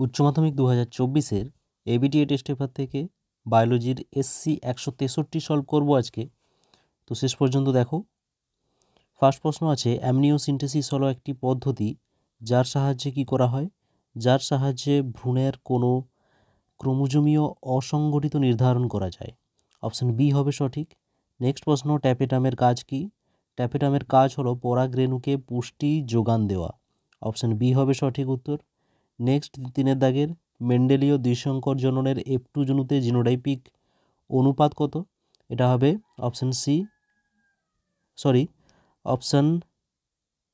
উচ্চ মাধ্যমিক 2024-এর ABTA test paper থেকে বায়োলজির SC 163 সলভ করব আজকে। তো শেষ পর্যন্ত দেখো। ফার্স্ট প্রশ্ন আছে, অ্যামনিওসিন্থেসিস হলো একটি পদ্ধতি যার সাহায্যে কি করা হয়? যার সাহায্যে ভ্রূণের কোনো ক্রোমোজোমীয় অসংগঠিত নির্ধারণ করা যায়। অপশন বি হবে সঠিক। নেক্সট প্রশ্ন, ট্যাপেটামের কাজ কি? ট্যাপেটামের কাজ হলো পরাগরেণুকে পুষ্টি যোগান দেওয়া। অপশন বি হবে সঠিক উত্তর। নেক্সট 3 দাগের, মেন্ডেলীয় দ্বিসংকর জননের F2 জনুতে জিনোটাইপিক অনুপাত কত? এটা হবে অপশন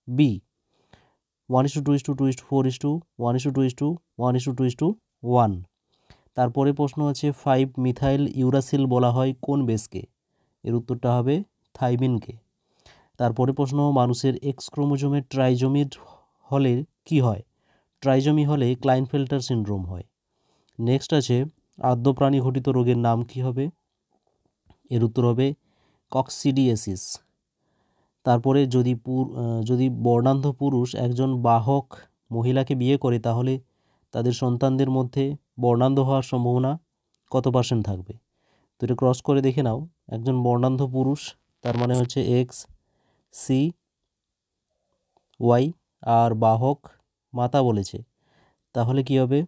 বি 1:2:2:4:1:2:1:1। তারপরে প্রশ্ন আছে, 5 মিথাইল ইউরাসিল বলা হয় কোন বেসকে? এর উত্তরটা হবে থাইমিনকে। তারপরে প্রশ্ন, মানুষের এক্স ক্রোমোজোমের ট্রাইজোমির হলে কি হয়? ট্রাইজোমি হলে ক্লাইনফেল্টার সিনড্রোম হয়। নেক্সট আছে, আদ্য প্রাণী ঘটিত রোগের নাম কি হবে? এর উত্তর হবে কক্সিডিয়েসিস। তারপরে যদি বর্ণান্ধ পুরুষ একজন বাহক মহিলাকে বিয়ে করে তাহলে তাদের সন্তানদের মধ্যে বর্ণান্ধ হওয়ার সম্ভাবনা কত % থাকবে? তো এটা ক্রস করে দেখে নাও। একজন বর্ণান্ধ পুরুষ, তার মানে হচ্ছে XCY, আর বাহক মাতা বলেছে, তাহলে কি হবে?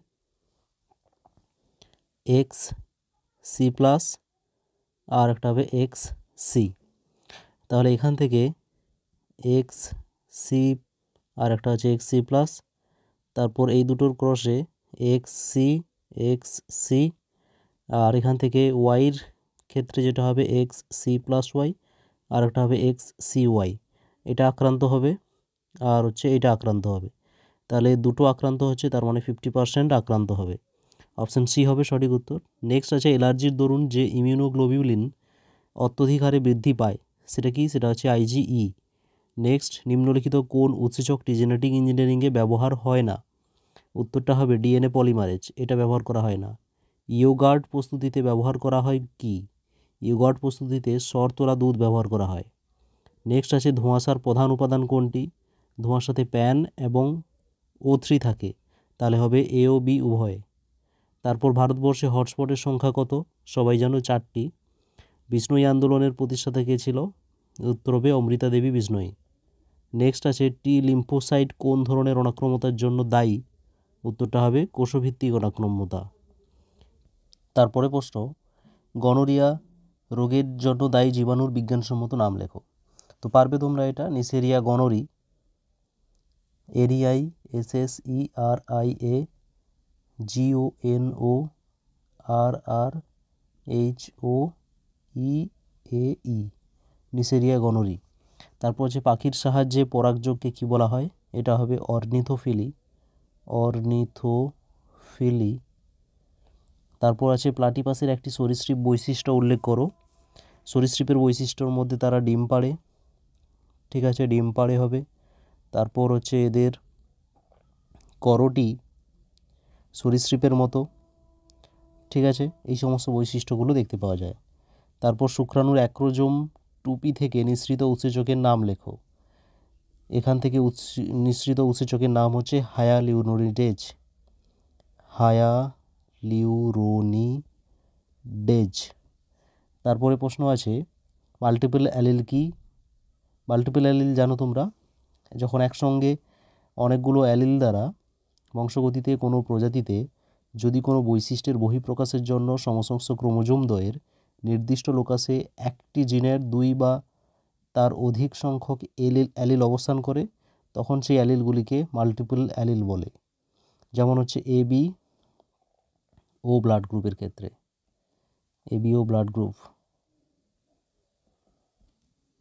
XC+, আর একটা হবে XC। তাহলে এখান থেকে XC আর একটা হচ্ছে XC+, তারপর এই দুটোর ক্রসে XC, আর এখান থেকে ওয়াইয়ের ক্ষেত্রে যেটা হবে XC+Y, আর একটা হবে XCY। এটা আক্রান্ত হবে আর হচ্ছে এটা আক্রান্ত হবে। তাহলে দুটো আক্রান্ত হচ্ছে, তার মানে 50% আক্রান্ত হবে। অপশান সি হবে সঠিক উত্তর। নেক্সট আছে, অ্যালার্জির দরুন যে ইমিউনোগ্লোবিউলিন অত্যধিক হারে বৃদ্ধি পায় সেটা কি? সেটা হচ্ছে IgE। নেক্সট, নিম্নলিখিত কোন উৎসেচকটি জেনেটিক ইঞ্জিনিয়ারিংয়ে ব্যবহার হয় না? উত্তরটা হবে DNA পলিমারেজ, এটা ব্যবহার করা হয় না। ইয়োগার্ট প্রস্তুতিতে ব্যবহার করা হয় কি? ইয়োগার্ট প্রস্তুতিতে সর তোলা দুধ ব্যবহার করা হয়। নেক্সট আছে, ধোঁয়াশার প্রধান উপাদান কোনটি? ধোঁয়াশাতে প্যান এবং O3 থাকে, তাহলে হবে A ও B উভয়। তারপর ভারতবর্ষে হটস্পটের সংখ্যা কত? সবাই জানো 4টি। বিষ্ণুই আন্দোলনের প্রতিষ্ঠাতা কে ছিল? উত্তর হবে অমৃতা দেবী বিষ্ণুই। নেক্সট আছে, টি লিম্ফোসাইট কোন ধরনের অনাক্রম্যতার জন্য দায়ী? উত্তরটা হবে কোষভিত্তিক অনাক্রম্যতা। তারপরে প্রশ্ন, গনোরিয়া রোগের জন্য দায়ী জীবাণুর বিজ্ঞানসম্মত নাম লেখো। তো পারবে তোমরা এটা। Neisseria গনোরি, ARISSERIA GONORRHOEAE, Neisseria গনোরি। তারপর হচ্ছে, পাখির সাহায্যে পরাগযোগকে কি বলা হয়? এটা হবে অর্নিথোফিলি। তারপর আছে, প্লাটিপাসের একটি সরীসৃপ বৈশিষ্ট্য উল্লেখ করো। সরীসৃপের বৈশিষ্ট্যর মধ্যে তারা ডিম পাড়ে, ঠিক আছে, ডিম পাড়ে হবে। তারপর হচ্ছে, এদের করটি সরীসৃপের মতো, ঠিক আছে, এই সমস্ত বৈশিষ্ট্যগুলো দেখতে পাওয়া যায়। তারপর শুক্রাণুর অ্যাক্রোজোম টুপি থেকে নিঃসৃত উৎসেচকের নাম লেখো। এখান থেকে নিঃসৃত উৎসেচকের নাম হচ্ছে হায়ালিউরোনিডেজ। তারপরে প্রশ্ন আছে, মাল্টিপল অ্যালিল কি? মাল্টিপল অ্যালিল জানো তোমরা? যখন একসঙ্গে অনেকগুলো অ্যালিল দ্বারা বংশগতিতে কোনো প্রজাতিতে যদি কোনো বৈশিষ্ট্যের বহিঃপ্রকাশের জন্য সমসংখ্যক ক্রোমোজোম দ্বয়ের নির্দিষ্ট লোকাসে একটি জিনের 2 বা তার অধিক সংখ্যক অ্যালিল অবস্থান করে, তখন সেই অ্যালিলগুলিকে মাল্টিপল অ্যালিল বলে। যেমন হচ্ছে AB ও ব্লাড গ্রুপের ক্ষেত্রে, AB ও ব্লাড গ্রুপ।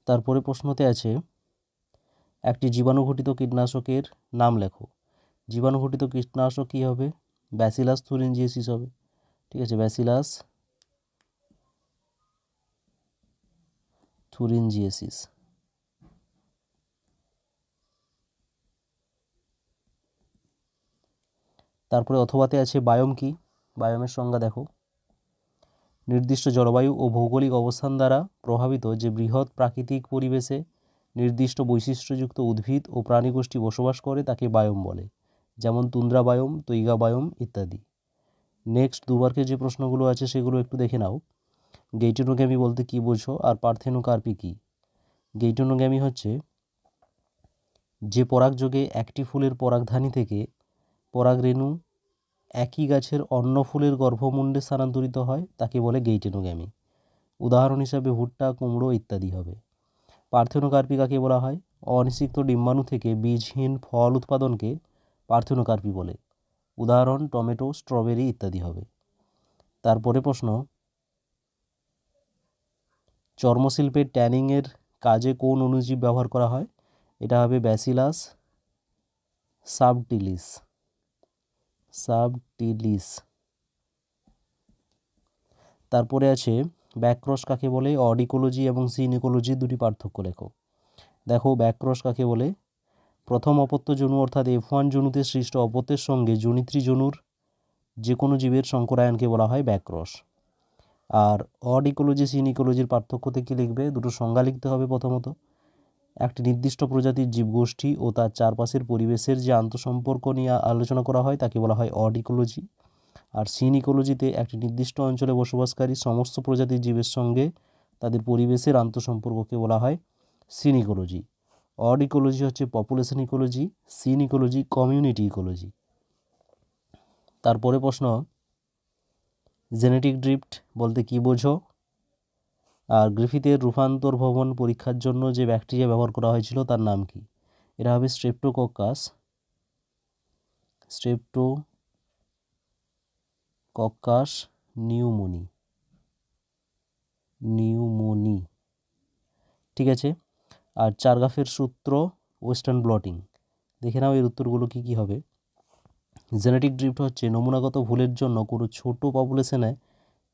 তারপরে প্রশ্নতে আছে, একটি জীবাণুঘটিত কীটনাশকের নাম লেখো। জীবাণুঘটিত কীটনাশক কী হবে? ব্যাসিলাস থুরিনজিয়েসিস হবে, ঠিক আছে, ব্যাসিলাস থুরিনজিয়েসিস। তারপরে অথবাতে আছে, বায়োম কি? বায়োমের সংজ্ঞা দেখো। নির্দিষ্ট জলবায়ু ও ভৌগোলিক অবস্থান দ্বারা প্রভাবিত যে বৃহৎ প্রাকৃতিক পরিবেশে নির্দিষ্ট বৈশিষ্ট্যযুক্ত উদ্ভিদ ও প্রাণীগোষ্ঠী বসবাস করে তাকে বায়োম বলে। যেমন তুন্দ্রা বায়োম, তৈগা বায়োম ইত্যাদি। নেক্সট 2 মার্কের যে প্রশ্নগুলো আছে সেগুলো একটু দেখে নাও। গেইটোনোগ্যামি বলতে কী বোঝো আর পার্থেনোকার্পি কী? গেইটোনোগ্যামি হচ্ছে যে পরাগযোগে একটি ফুলের পরাগধানী থেকে পরাগরেণু একই গাছের অন্য ফুলের গর্ভমুণ্ডে স্থানান্তরিত হয় তাকে বলে গেইটোনোগ্যামি। উদাহরণ হিসাবে ভুট্টা, কুমড়ো ইত্যাদি হবে। পার্থেনোকার্পি কাকে বলা হয়? অনিষিক্ত ডিম্বাণু থেকে বীজহীন ফল উৎপাদনকে পার্থেনোকার্পি বলে। উদাহরণ টমেটো, স্ট্রবেরি ইত্যাদি হবে। তারপরে প্রশ্ন, চর্মশিল্পের ট্যানিংয়ের কাজে কোন অণুজীব ব্যবহার করা হয়? এটা হবে ব্যাসিলাস সাবটিলিস। তারপরে আছে ব্যাকরস কাকে বলে? অড ইকোলজি এবং সিন ইকোলজি দুটি পার্থক্য লেখো। দেখো ব্যাকরস কাকে বলে? প্রথম অপত্য জনু অর্থাৎ F1 জনুতে সৃষ্ট অপত্যের সঙ্গে জনিত্রী জনুর যে কোনো জীবের সংকরায়নকে বলা হয় ব্যাকরস। আর অড ইকোলজি সিন ইকোলজির পার্থক্যতে কী লিখবে? দুটো সংজ্ঞা লিখতে হবে। প্রথমত, একটি নির্দিষ্ট প্রজাতির জীবগোষ্ঠী ও তার চারপাশের পরিবেশের যে আন্তঃসম্পর্ক নিয়ে আলোচনা করা হয় তাকে বলা হয় অড ইকোলজি। আর সিন ইকোলজিতে একটি নির্দিষ্ট অঞ্চলে বসবাসকারী সমস্ত প্রজাতির জীবের সঙ্গে তাদের পরিবেশের আন্তঃসম্পর্ককে বলা হয় সিন ইকোলজি। অড ইকোলজি হচ্ছে population ecology, synecology community ecology. তারপরে প্রশ্ন, জেনেটিক ড্রিফট বলতে কী বোঝো? আর গ্রিফিথের রূপান্তর ভবন পরীক্ষার জন্য যে ব্যাকটেরিয়া ব্যবহার করা হয়েছিল তার নাম কি? এটা হবে স্ট্রেপ্টোকক্কাস নিউমোনি। ঠিক আছে। আর চারগাফের সূত্র, ওয়েস্টার্ন ব্লটিং। দেখে নাও এর উত্তরগুলো কী কী হবে। জেনেটিক ড্রিফট হচ্ছে নমুনাগত ভুলের জন্য কোনো ছোট পপুলেশনে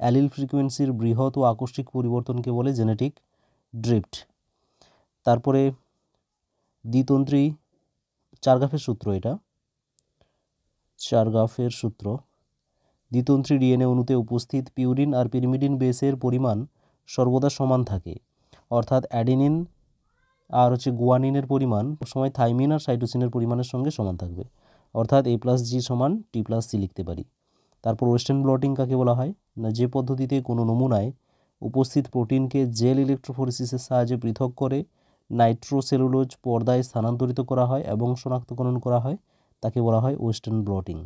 অ্যালিল ফ্রিকোয়েন্সির বৃহৎ ও আকস্মিক পরিবর্তনকে বলে জেনেটিক ড্রিফট। তারপরে দ্বিতন্ত্রী চারগাফের সূত্র, দ্বিতন্ত্রী ডিএনএ অণুতে উপস্থিত পিউরিন আর পিরিমিডিন বেসের পরিমাণ সর্বদা সমান থাকে, অর্থাৎ অ্যাডিনিন আর গুয়ানিনের পরিমাণ সবসময় থাইমিন আর সাইটোসিনের পরিমাণের সঙ্গে সমান থাকবে, অর্থাৎ A+G = T+C লিখতে পারি। তারপর ওয়েস্টার্ন ব্লটিং কাকে বলা হয়? না, যে পদ্ধতিতে কোনো নমুনায় উপস্থিত প্রোটিনকে জেল ইলেকট্রোফোরেসিসের সাহায্যে পৃথক করে নাইট্রোসেলুলোজ পর্দায় স্থানান্তরিত করা হয় এবং শনাক্তকরণ করা হয় তাকে বলা হয় ওয়েস্টার্ন ব্লটিং।